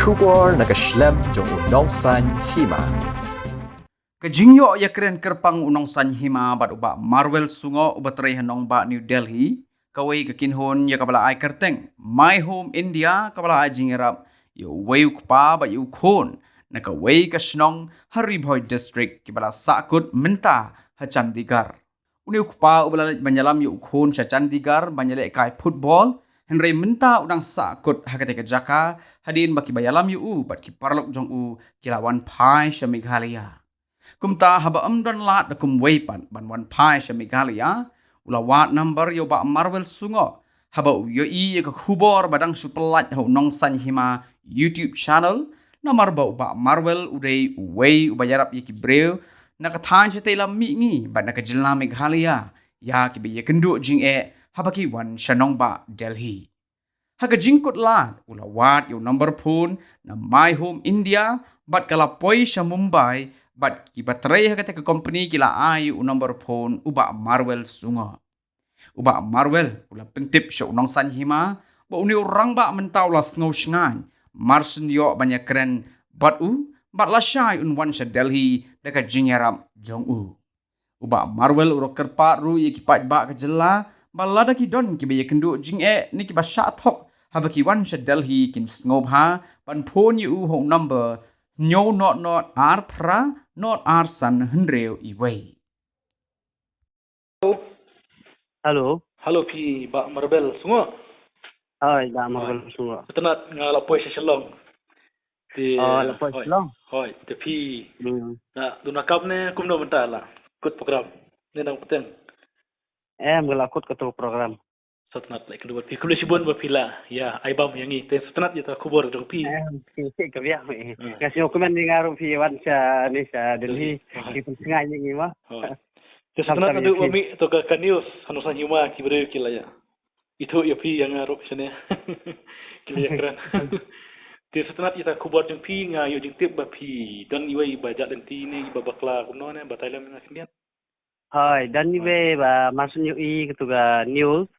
kubor nakaslem jong unongsan hima. Kajingyo ya keren kerpang unong san hima bat uba Marvel sungo ubatray hanong ba New Delhi kaway kakinhon ya kabala ay kerteng My Home India kabala ay jingirap yo wayu kpa ba yu khon nakaway kasnong Haribhoi district kibala sakut menta ha Chandigarh uni ukpa ubala banyalam yu khon sa Chandigarh banyale kai football Henry menta udang sakut hakate jaka hadin baki bayalam yu bat ki parlok jong u kilawan pai sa Meghalaya kumta haba amdan lat da kum weipan ban wan pai sa Meghalaya ula wat number yo ba Marvel sungo haba yo i ka khubor badang supelat ho nong san hima YouTube channel namar ba Marvel udai wei ubayarap yiki breu nakathan sa tela mi ngi ban nakajilna Meghalaya ya ki be kendu jing haba ki wan shanong ba Delhi Haga jingkot lat ula wat yo number phone na My Home India bat kala poi sa Mumbai bat ki batray haga ka company kila ay u number phone uba Marvel sunga uba Marvel ula pentip sa unong san hima ba uni orang ba mentaw la sngaw shngai marsen yo banya keren bat bat la shai un wan sa Delhi daka jingaram jong uba Marvel uro kerpat ru ye ki pat ba ka jela balada ki don ki be kendu jing ni ki ba sha thok habaki wan sa Delhi kin sngob ha pan phone yu ho number nyo not ar pra not ar san hendreu i wei Halo. Halo pi ba Marbel semua. Oi, dah makan semua. Tenat ngalapoi sa Shalong. Ti Lepas long. Hoi, te pi Hmm. na dunakap ne kumno mentala. Kut program. Ne nang peteng. Melakut ke tu program. Satnat like kedua pi kulis sibun berpila. Ya, ai bam yang ni. Te satnat ya ta kubur dong pi. Sik ke biar. Kasih dokumen ni ngaruh pi wan sa ni sa Delhi. Di pensengai ni mah. Hoi. Te satnat adu umi to ka news hanusan hima ki bre kila ya. Itu ya pi yang ngaruh sene. Kila ya keren. Te satnat ita kubur dong pi ngayo jing tip ba pi dan iwai bajak dan ti ni babakla kumno ne batailam ngakian. Hai, dan ni be ba masun yu i ketuga news.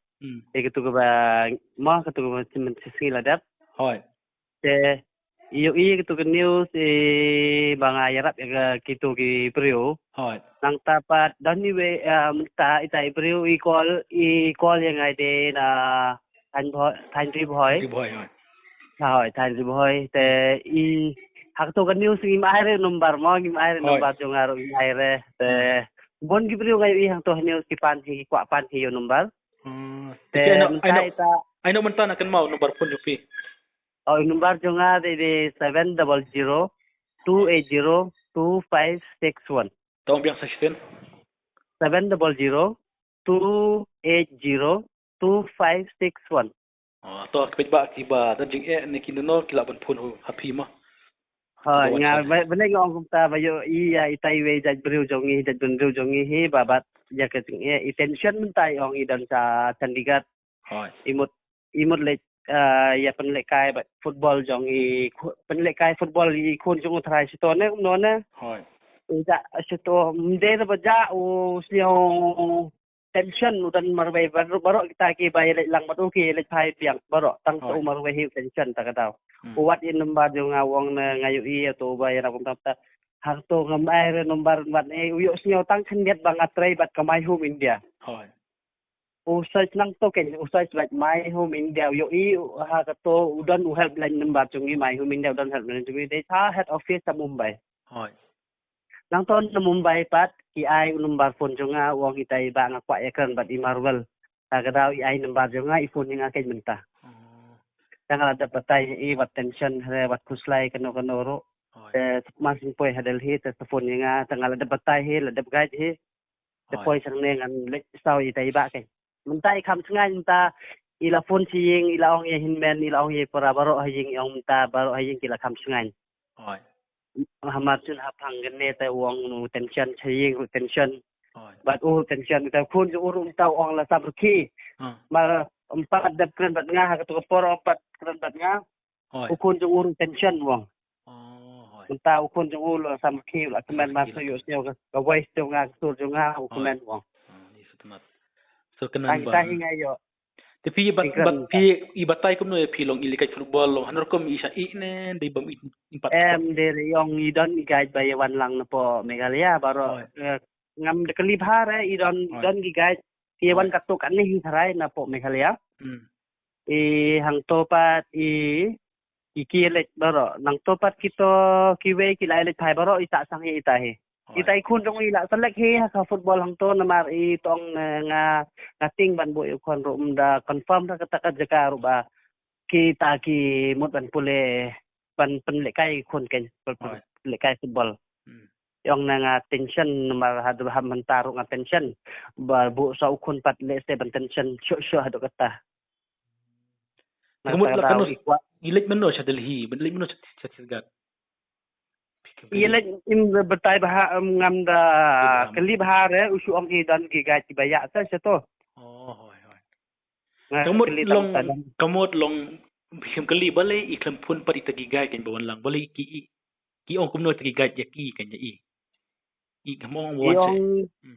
Ketuga ba mah ketuga macam sisi ladap. Hoi. Te yu i ketuga news bang ayarap ya kitu ki priyo. Hoi. Nang tapat dan ni be ta itai priyo i call yang ai de na than tri boy. Di boy hoi. Hoi, than tri boy te i hak to kan news ngi maire number mo ngi maire number jong aro ngi maire te bon gi priyo ngai i hang to news ki pan hi kwa pan hi yo number. Te I know mentana kan mau nomor pun jupi. Oh, number jong a de 700 280 2561. Tahu biang assistant. 700 280 2561. To kepit ba kiba dan jing ni kinono kila ban pun happy mah. Ha nga balik ngong kumta bayo iya itai we jaj briu jongi jaj briu jongi hi babat ya ke ting intention mentai ong idan sa Chandigarh. Hoi. Imut le ya penlekai bat football jongi penlekai football i kun jong utrai sitone umnona. Hoi. Ja sito mde ba ja o sio tension udan marway baro kita ki bay lang batu ki le phai piang baro tang tu marway hi tension ta ka Uwat in number yung awang na ngayo iya to ba yan akong tapta. Hang to ngamay re number bat uyo sinyo tang kanget bang atray bat ka My Home India. Hoi. Usay nang to ken usay like My Home India uyo i ha ka to udan helpline number jungi My Home India udan helpline jungi they sa head office sa Mumbai. Hoi. Nang to na Mumbai pat ki ay number phone junga wong itay ba nga kwa yakan bat i Marvel. Ka daw i ay number junga i phone nga kay menta. Tanggal ada patay wat tension wat kuslay kano ro masing poy hadal hi te phone nga tanggal ada patay hi ladap guide hi te poy sang ne ngan saw itai ba kay mentai kham sngai menta ila phone siying ila ong ye hinmen ila ong ye para baro haying ong menta baro haying kila kham sngai Hoi. hamat sun hapang gene te wong tension siying tension Hoi. bat tension te phone ju urum taw ong la sabrki ma empat dap keren bat nga ketu por empat keren bat nga ukun jung urung tension wong menta ukun jung ul sam ki la kemen masuk yo sio ka wais jung nga sur jung nga ukumen wong Ni setenat. So kenan kita hinga yo Tapi Ikran. ibatay ko no pilong ilikat football lo. Hanor ko isa ne di bam impat. Dari yang idon guide bayawan lang na po Meghalaya baro ngam dekelib hare idon guide kiyawan katukan ni haray na po Meghalaya. Hang topat ikilet baro nang topat kito kiwe kilailet thai baro isa sang itahe. Itai kun dong ila selek he sa football hang to namar itong nga ting ban boy kon rum da confirm da kata jaka ruba kita ki mut ban pule ban penlekai kon ken penlekai football. Yang nga tension namar hadu ham mentaru nga tension ba bu sa ukun pat le se ban tension syo hadu kata. Kamut la kanus ilet meno sa Delhi, ilet meno sa Chhattisgarh. Ilet im bertai bah ngam da kelib hare usu ong idan ki ga ti bayak sa to. Kamut long bihim kali balai iklam pun pat itagi gai kan bawan lang balai ki ong kumno tagi gai yaki kan ya i kamong wan se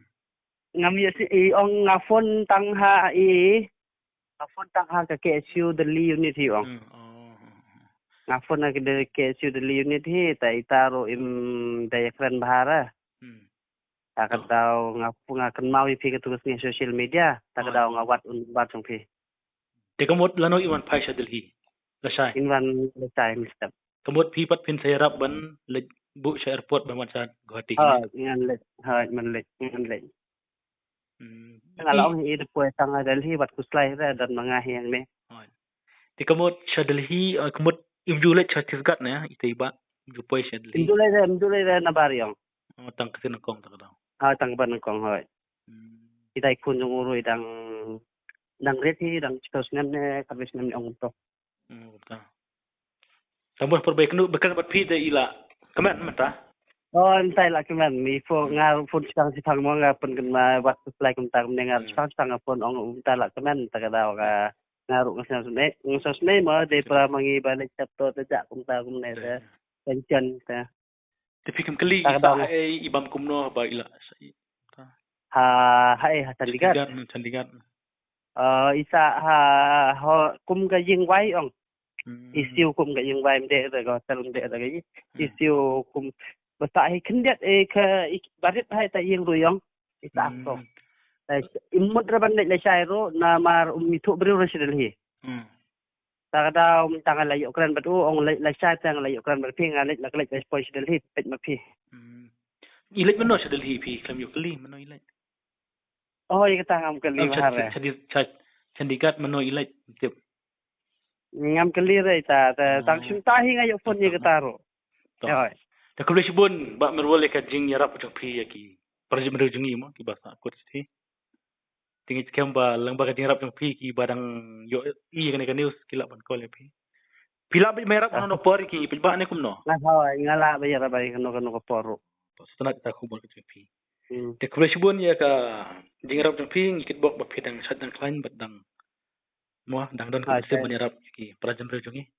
ngam ya si ong ngafon tang ha ka KSU Delhi unit hi ong. Ngafon na ke KSU Delhi unit hi ta itaro im dayakran bahara. Tak daw ngakan mau ipi ketugas ni social media tak daw ngawat bat song pi. Te kamot lano iwan pai sa Delhi. Lasai. Inwan lasai mister. Kamot pi pat pin sayarap ban bu sa airport ban sa Guwahati. Ngan let. Ngalaw ni po sang Delhi bat kuslai ra dan mangahi yang me. Te kamot sa Delhi kamot imjulet Chhattisgarh na itaiba jupoi sa Delhi. Imjulet na baryong. Tang kasi ng kong takadaw. Tang ban ng kong hoy. Itai kun yung uroy dang reti dang chikos ngam ne kabis ngam ong to. Sambut perbaik nu bekan bat pi de ila. Kaman mata. Entah lah keman mi fo ngar pun sang si phang mo nga pun kan ma wat supply kum tang ngar sang pun ong entah lah keman takadaw ka ngaru ngasasne mo de pra mangi balik chapto ta kum ta kum ne ta pension ta. Tapi kali ibam kumno ba ila Chandigarh. Isa kum ga ying wai ong. Isiu kum ga ying wai de ga talung de ga isiu kum basta hi khendet ka barit hai ta ying ruyong isa to. Imut raban le shairo na mar mithu bru residel hi. Ta tangan layo kran batu ong la sha tang layo kran ber ping alet lak lek spoil del hit pet ma pi ilet meno sa del hi pi klam yo kali meno ilet ya kata ngam kali mahara Chandigarh meno ilet tip ngam kali re ta tang sim ta hi ngayo phone ye kata ro oi ta kule sibun ba merwole ka jing yarap jong pi yaki parje mero jungi mo ki basa kot thi tingit kemba lang ba kading rap ng pi ki barang yo i kan news kila ban ko lepi pila bi merap ano por ki pilba ne kumno ngala ba yara ba kano ko poro setelah kita kubur ke pi te kubur ya ka ding rap ng pi ngikit bok ba pitang sad ng klain badang mo dang don ko se ban rap ki prajan re jungi